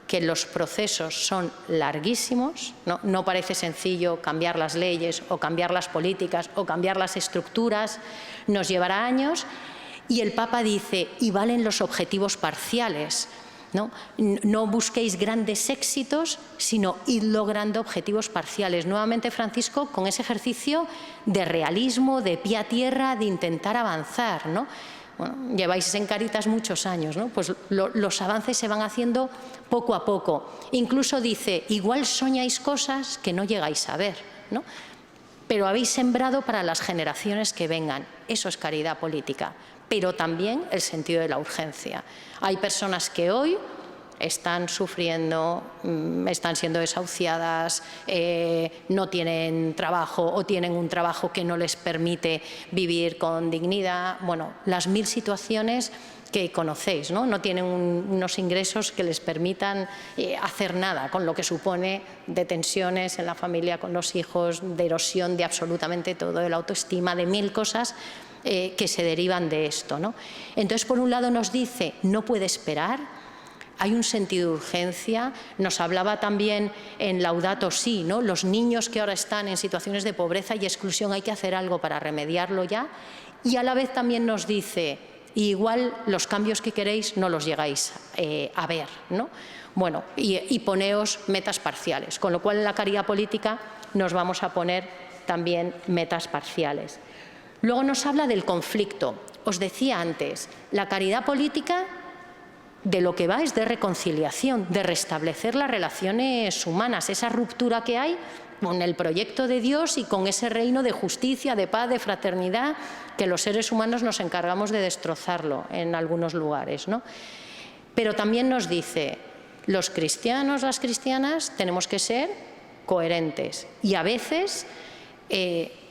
que los procesos son larguísimos, no parece sencillo cambiar las leyes o cambiar las políticas o cambiar las estructuras, nos llevará años, y el Papa dice, y valen los objetivos parciales. No busquéis grandes éxitos, sino id logrando objetivos parciales. Nuevamente Francisco con ese ejercicio de realismo, de pie a tierra, de intentar avanzar, ¿no? Bueno, lleváis en Cáritas muchos años, ¿no? Pues los avances se van haciendo poco a poco. Incluso dice, igual soñáis cosas que no llegáis a ver, ¿no? Pero habéis sembrado para las generaciones que vengan. Eso es caridad política. Pero también el sentido de la urgencia. Hay personas que hoy están sufriendo, están siendo desahuciadas, no tienen trabajo o tienen un trabajo que no les permite vivir con dignidad. Bueno, las 1000 situaciones que conocéis, ¿no? No tienen unos ingresos que les permitan hacer nada, con lo que supone de tensiones en la familia, con los hijos, de erosión de absolutamente todo, de la autoestima, de 1000 cosas que se derivan de esto, ¿no? Entonces, por un lado nos dice, no puede esperar, Hay un sentido de urgencia. Nos hablaba también en Laudato Si, ¿no? Los niños que ahora están en situaciones de pobreza y exclusión, hay que hacer algo para remediarlo ya. Y a la vez también nos dice, igual los cambios que queréis no los llegáis a ver, ¿no? Bueno, y poneos metas parciales, con lo cual en la caridad política nos vamos a poner también metas parciales. Luego nos habla del conflicto. Os decía antes, la caridad política de lo que va es de reconciliación, de restablecer las relaciones humanas, esa ruptura que hay con el proyecto de Dios y con ese reino de justicia, de paz, de fraternidad, que los seres humanos nos encargamos de destrozarlo en algunos lugares, ¿no? Pero también nos dice, los cristianos, las cristianas, tenemos que ser coherentes y a veces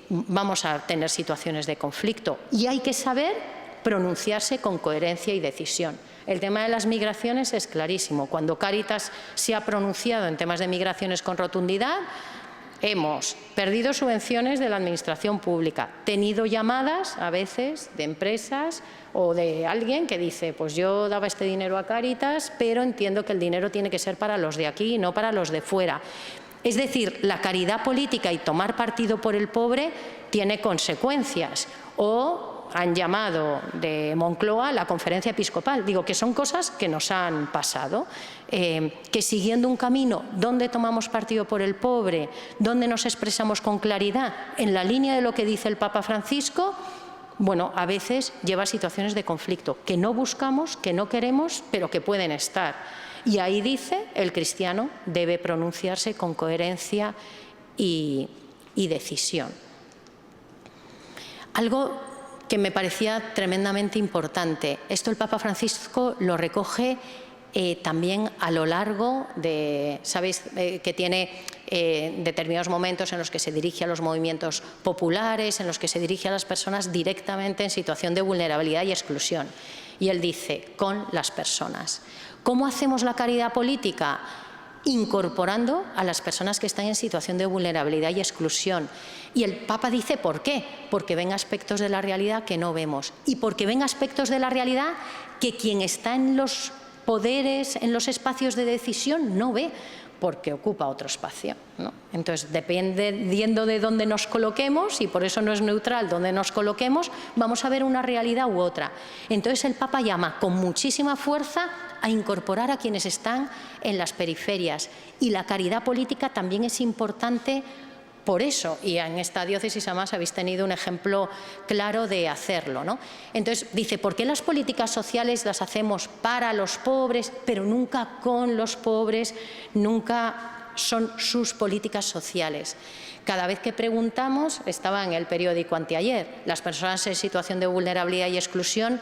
vamos a tener situaciones de conflicto y hay que saber pronunciarse con coherencia y decisión. El tema de las migraciones es clarísimo. Cuando Cáritas se ha pronunciado en temas de migraciones con rotundidad, hemos perdido subvenciones de la administración pública, tenido llamadas a veces de empresas o de alguien que dice, pues yo daba este dinero a Cáritas, pero entiendo que el dinero tiene que ser para los de aquí y no para los de fuera. Es decir, la caridad política y tomar partido por el pobre tiene consecuencias. O han llamado de Moncloa a la conferencia episcopal. Digo que son cosas que nos han pasado, que siguiendo un camino donde tomamos partido por el pobre, donde nos expresamos con claridad, en la línea de lo que dice el Papa Francisco, bueno, a veces lleva a situaciones de conflicto que no buscamos, que no queremos, pero que pueden estar. Y ahí dice, el cristiano debe pronunciarse con coherencia y decisión. Algo que me parecía tremendamente importante. Esto el Papa Francisco lo recoge también a lo largo de, sabéis que tiene determinados momentos en los que se dirige a los movimientos populares, en los que se dirige a las personas directamente en situación de vulnerabilidad y exclusión. Y él dice, con las personas. ¿Cómo hacemos la caridad política? Incorporando a las personas que están en situación de vulnerabilidad y exclusión. Y el Papa dice ¿por qué? Porque ven aspectos de la realidad que no vemos y porque ven aspectos de la realidad que quien está en los poderes, en los espacios de decisión no ve, porque ocupa otro espacio, ¿no? Entonces, dependiendo de dónde nos coloquemos, y por eso no es neutral dónde nos coloquemos, vamos a ver una realidad u otra. Entonces el Papa llama con muchísima fuerza a incorporar a quienes están en las periferias. Y la caridad política también es importante por eso, y en esta diócesis además habéis tenido un ejemplo claro de hacerlo, ¿no? Entonces dice, ¿por qué las políticas sociales las hacemos para los pobres, pero nunca con los pobres, nunca son sus políticas sociales? Cada vez que preguntamos, estaba en el periódico anteayer, las personas en situación de vulnerabilidad y exclusión,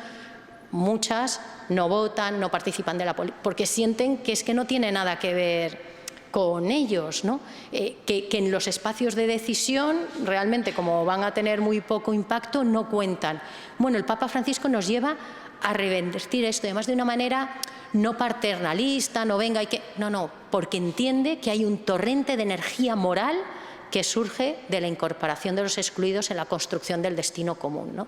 muchas no votan, no participan de la política, porque sienten que es que no tiene nada que ver con ellos, ¿no? Que en los espacios de decisión realmente, como van a tener muy poco impacto, no cuentan. Bueno, el Papa Francisco nos lleva a revertir esto, además de una manera no paternalista, no venga y que... No, porque entiende que hay un torrente de energía moral que surge de la incorporación de los excluidos en la construcción del destino común, ¿no?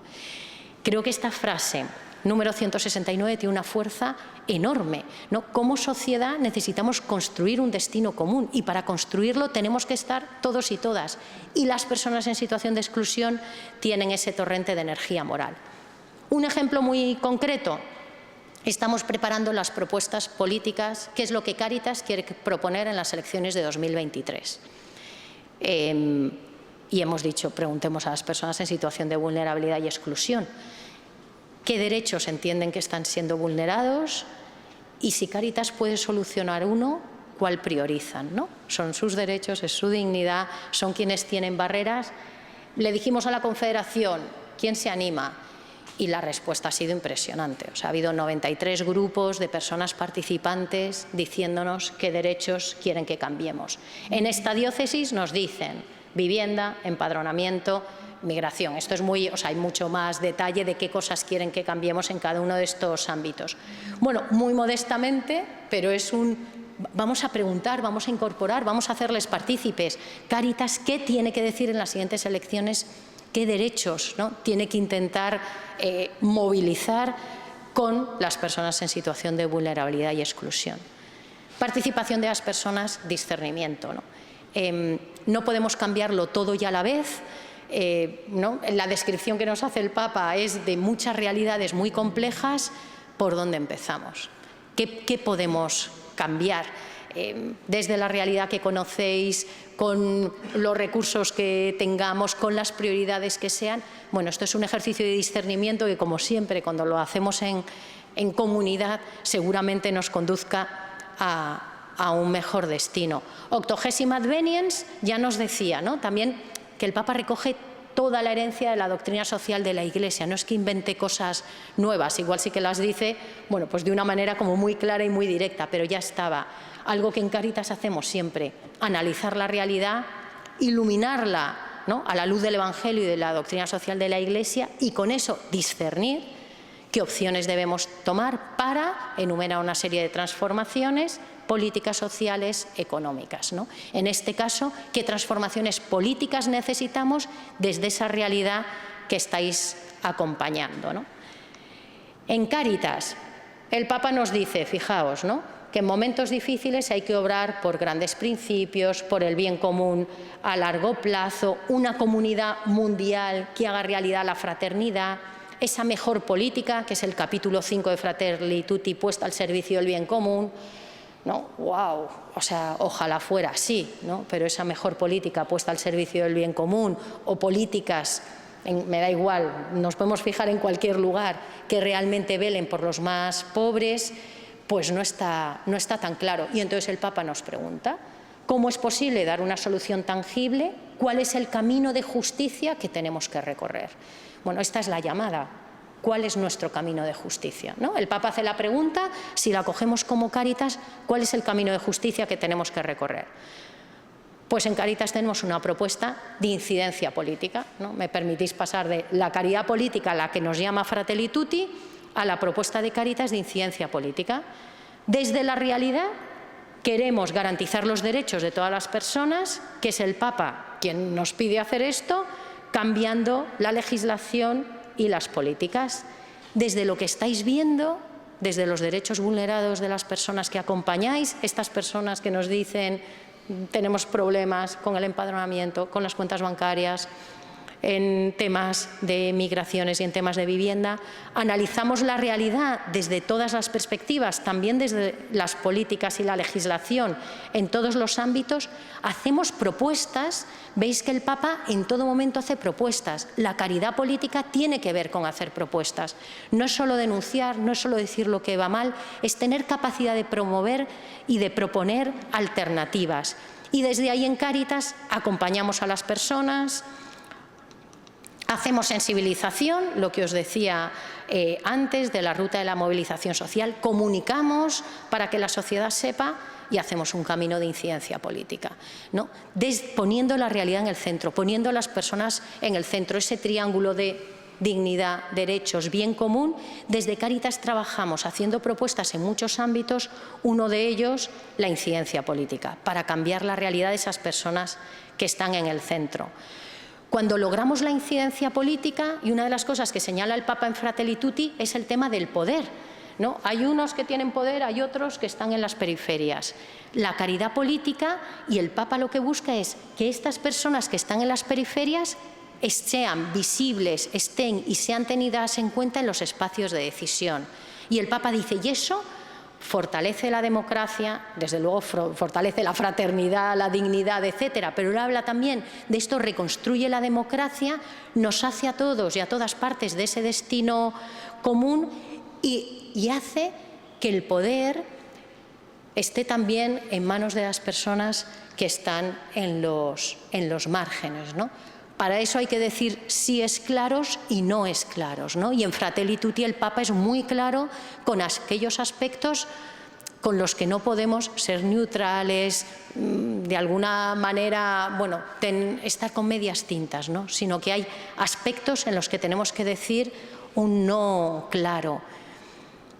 Creo que esta frase número 169 tiene una fuerza enorme, ¿no? Como sociedad necesitamos construir un destino común y para construirlo tenemos que estar todos y todas. Y las personas en situación de exclusión tienen ese torrente de energía moral. Un ejemplo muy concreto. Estamos preparando las propuestas políticas, que es lo que Cáritas quiere proponer en las elecciones de 2023. Y hemos dicho, preguntemos a las personas en situación de vulnerabilidad y exclusión, ¿qué derechos entienden que están siendo vulnerados? Y si Cáritas puede solucionar uno, ¿cuál priorizan, ¿no? Son sus derechos, es su dignidad, son quienes tienen barreras. Le dijimos a la Confederación, ¿quién se anima? Y la respuesta ha sido impresionante. O sea, ha habido 93 grupos de personas participantes diciéndonos qué derechos quieren que cambiemos. En esta diócesis nos dicen vivienda, empadronamiento, migración. Esto es muy, o sea, hay mucho más detalle de qué cosas quieren que cambiemos en cada uno de estos ámbitos. Bueno, muy modestamente, pero es vamos a preguntar, vamos a incorporar, vamos a hacerles partícipes. Cáritas, ¿qué tiene que decir en las siguientes elecciones? ¿Qué derechos, ¿no? Tiene que intentar movilizar con las personas en situación de vulnerabilidad y exclusión. Participación de las personas, discernimiento, ¿no? No podemos cambiarlo todo y a la vez. ¿No? La descripción que nos hace el Papa es de muchas realidades muy complejas. ¿Por dónde empezamos? ¿Qué podemos cambiar? Desde la realidad que conocéis, con los recursos que tengamos, con las prioridades que sean. Bueno, esto es un ejercicio de discernimiento que, como siempre, cuando lo hacemos en comunidad, seguramente nos conduzca a un mejor destino. 80ª Adveniens ya nos decía, ¿no?, también que el Papa recoge toda la herencia de la doctrina social de la Iglesia, no es que invente cosas nuevas, igual sí que las dice, bueno, pues de una manera como muy clara y muy directa, pero ya estaba. Algo que en Cáritas hacemos siempre, analizar la realidad, iluminarla, ¿no?, a la luz del Evangelio y de la doctrina social de la Iglesia, y con eso discernir qué opciones debemos tomar para enumerar una serie de transformaciones políticas, sociales, económicas, ¿no? En este caso, ¿qué transformaciones políticas necesitamos desde esa realidad que estáis acompañando, ¿no? En Cáritas, el Papa nos dice, fijaos, ¿no?, que en momentos difíciles hay que obrar por grandes principios, por el bien común a largo plazo, una comunidad mundial que haga realidad la fraternidad, esa mejor política, que es el capítulo 5 de Fratelli Tutti, puesta al servicio del bien común. ¿No? ¡Wow! O sea, ojalá fuera así, ¿no? Pero esa mejor política puesta al servicio del bien común, o políticas, me da igual, nos podemos fijar en cualquier lugar, que realmente velen por los más pobres, pues no está tan claro. Y entonces el Papa nos pregunta, ¿cómo es posible dar una solución tangible? ¿Cuál es el camino de justicia que tenemos que recorrer? Bueno, esta es la llamada. ¿Cuál es nuestro camino de justicia? ¿No? El Papa hace la pregunta, si la cogemos como Cáritas, ¿cuál es el camino de justicia que tenemos que recorrer? Pues en Cáritas tenemos una propuesta de incidencia política, ¿no? Me permitís pasar de la caridad política, a la que nos llama Fratelli Tutti, a la propuesta de Cáritas de incidencia política. Desde la realidad queremos garantizar los derechos de todas las personas, que es el Papa quien nos pide hacer esto, cambiando la legislación y las políticas. Desde lo que estáis viendo, desde los derechos vulnerados de las personas que acompañáis, estas personas que nos dicen tenemos problemas con el empadronamiento, con las cuentas bancarias, en temas de migraciones y en temas de vivienda, analizamos la realidad desde todas las perspectivas, también desde las políticas y la legislación en todos los ámbitos, hacemos propuestas. Veis que el Papa en todo momento hace propuestas. La caridad política tiene que ver con hacer propuestas. No es solo denunciar, no es solo decir lo que va mal, es tener capacidad de promover y de proponer alternativas. Y desde ahí en Cáritas acompañamos a las personas, hacemos sensibilización, lo que os decía antes de la ruta de la movilización social, comunicamos para que la sociedad sepa y hacemos un camino de incidencia política, ¿no? Poniendo la realidad en el centro, poniendo a las personas en el centro, ese triángulo de dignidad, derechos, bien común. Desde Cáritas trabajamos haciendo propuestas en muchos ámbitos, uno de ellos la incidencia política, para cambiar la realidad de esas personas que están en el centro. Cuando logramos la incidencia política, y una de las cosas que señala el Papa en Fratelli Tutti es el tema del poder, ¿no? Hay unos que tienen poder, hay otros que están en las periferias. La caridad política, y el Papa lo que busca es que estas personas que están en las periferias sean visibles, estén y sean tenidas en cuenta en los espacios de decisión. Y el Papa dice, y eso fortalece la democracia, desde luego fortalece la fraternidad, la dignidad, etcétera, pero él habla también de esto, reconstruye la democracia, nos hace a todos y a todas partes de ese destino común y hace que el poder esté también en manos de las personas que están en los márgenes, ¿no? Para eso hay que decir sí es claros y no es claros, ¿no? Y en Fratelli Tutti el Papa es muy claro con aquellos aspectos con los que no podemos ser neutrales, de alguna manera, bueno, estar con medias tintas, ¿no? Sino que hay aspectos en los que tenemos que decir un no claro.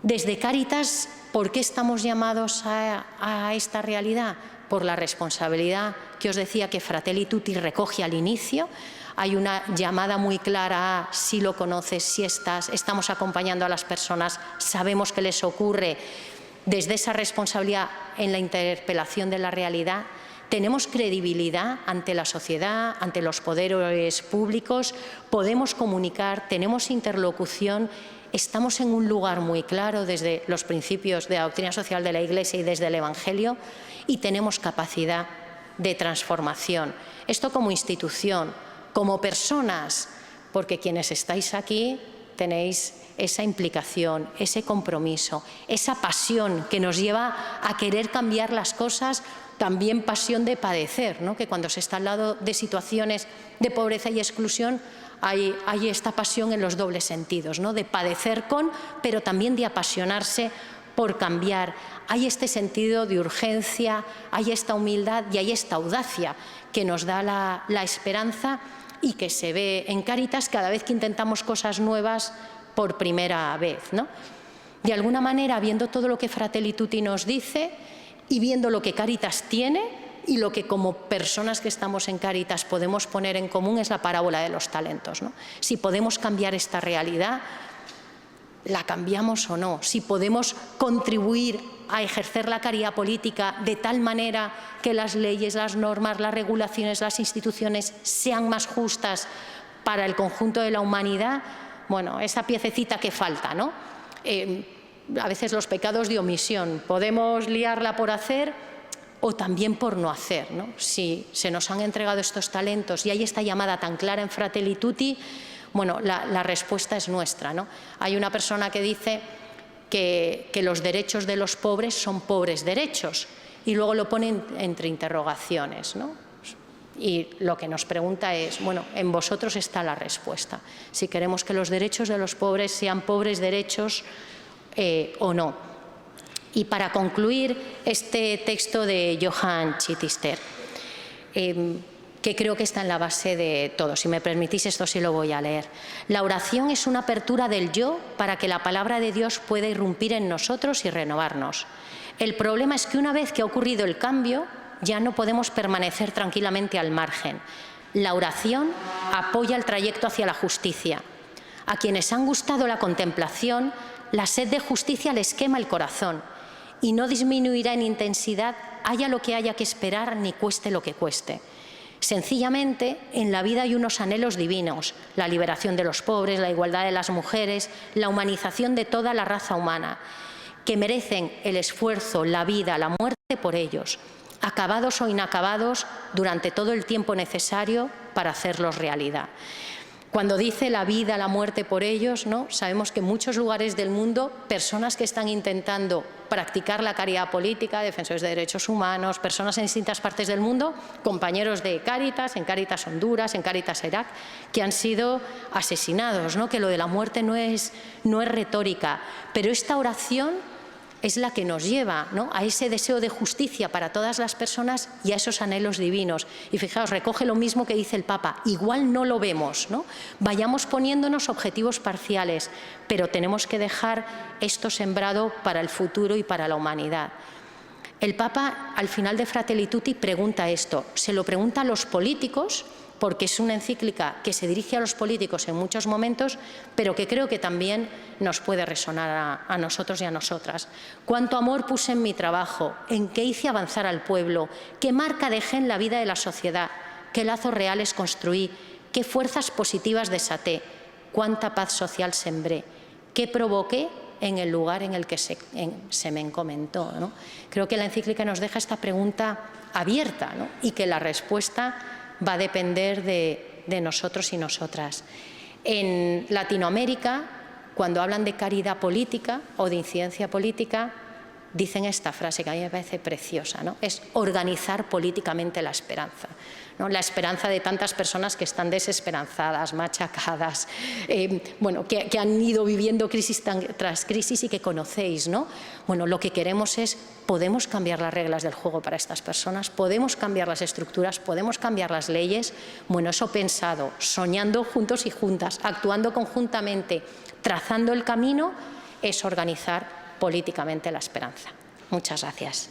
Desde Cáritas, ¿por qué estamos llamados a esta realidad? por la responsabilidad que os decía que Fratelli Tutti recoge al inicio. Hay una llamada muy clara a si lo conoces, si estamos acompañando a las personas, sabemos que les ocurre, desde esa responsabilidad en la interpelación de la realidad. Tenemos credibilidad ante la sociedad, ante los poderes públicos, podemos comunicar, tenemos interlocución, estamos en un lugar muy claro desde los principios de la doctrina social de la Iglesia y desde el Evangelio, y tenemos capacidad de transformación. Esto como institución, como personas, porque quienes estáis aquí tenéis esa implicación, ese compromiso, esa pasión que nos lleva a querer cambiar las cosas, también pasión de padecer, ¿no? Que cuando se está al lado de situaciones de pobreza y exclusión hay esta pasión en los dobles sentidos, ¿no? De padecer con, pero también de apasionarse por cambiar. Hay este sentido de urgencia, hay esta humildad y hay esta audacia que nos da la esperanza y que se ve en Cáritas cada vez que intentamos cosas nuevas por primera vez, ¿no? De alguna manera, viendo todo lo que Fratelli Tutti nos dice y viendo lo que Cáritas tiene y lo que como personas que estamos en Cáritas podemos poner en común, es la parábola de los talentos, ¿no? Si podemos cambiar esta realidad, la cambiamos o no. Si podemos contribuir a ejercer la caridad política de tal manera que las leyes, las normas, las regulaciones, las instituciones sean más justas para el conjunto de la humanidad, bueno, esa piececita que falta, ¿no? A veces los pecados de omisión, podemos liarla por hacer o también por no hacer, ¿no? Si se nos han entregado estos talentos y hay esta llamada tan clara en Fratelli Tutti, bueno, la respuesta es nuestra, ¿no? Hay una persona que dice que los derechos de los pobres son pobres derechos y luego lo pone entre interrogaciones, ¿no? Y lo que nos pregunta es, bueno, en vosotros está la respuesta. Si queremos que los derechos de los pobres sean pobres derechos o no. Y para concluir, este texto de Johann Chittister, que creo que está en la base de todo. Si me permitís, esto sí lo voy a leer. La oración es una apertura del yo para que la palabra de Dios pueda irrumpir en nosotros y renovarnos. El problema es que una vez que ha ocurrido el cambio, ya no podemos permanecer tranquilamente al margen. La oración apoya el trayecto hacia la justicia. A quienes han gustado la contemplación, la sed de justicia les quema el corazón y no disminuirá en intensidad, haya lo que haya que esperar ni cueste lo que cueste. Sencillamente, en la vida hay unos anhelos divinos, la liberación de los pobres, la igualdad de las mujeres, la humanización de toda la raza humana, que merecen el esfuerzo, la vida, la muerte por ellos, acabados o inacabados durante todo el tiempo necesario para hacerlos realidad. Cuando dice la vida, la muerte por ellos, ¿no? Sabemos que en muchos lugares del mundo, personas que están intentando practicar la caridad política, defensores de derechos humanos, personas en distintas partes del mundo, compañeros de Cáritas, en Cáritas Honduras, en Cáritas Irak, que han sido asesinados, ¿no? Que lo de la muerte no es retórica, pero esta oración es la que nos lleva, ¿no? A ese deseo de justicia para todas las personas y a esos anhelos divinos. Y fijaos, recoge lo mismo que dice el Papa, igual no lo vemos, ¿no? Vayamos poniéndonos objetivos parciales, pero tenemos que dejar esto sembrado para el futuro y para la humanidad. El Papa, al final de Fratelli Tutti, pregunta esto, se lo pregunta a los políticos, porque es una encíclica que se dirige a los políticos en muchos momentos, pero que creo que también nos puede resonar a nosotros y a nosotras. ¿Cuánto amor puse en mi trabajo? ¿En qué hice avanzar al pueblo? ¿Qué marca dejé en la vida de la sociedad? ¿Qué lazos reales construí? ¿Qué fuerzas positivas desaté? ¿Cuánta paz social sembré? ¿Qué provoqué en el lugar en el que se me encomendó, ¿no? Creo que la encíclica nos deja esta pregunta abierta, ¿no? Y que la respuesta va a depender de nosotros y nosotras. En Latinoamérica, cuando hablan de caridad política o de incidencia política, dicen esta frase que a mí me parece preciosa, ¿no? Es organizar políticamente la esperanza, ¿no? La esperanza de tantas personas que están desesperanzadas, machacadas, bueno, que han ido viviendo crisis tras crisis y que conocéis, ¿no? Bueno, lo que queremos es, podemos cambiar las reglas del juego para estas personas, podemos cambiar las estructuras, podemos cambiar las leyes. Bueno, eso pensado, soñando juntos y juntas, actuando conjuntamente, trazando el camino, es organizar políticamente la esperanza. Muchas gracias.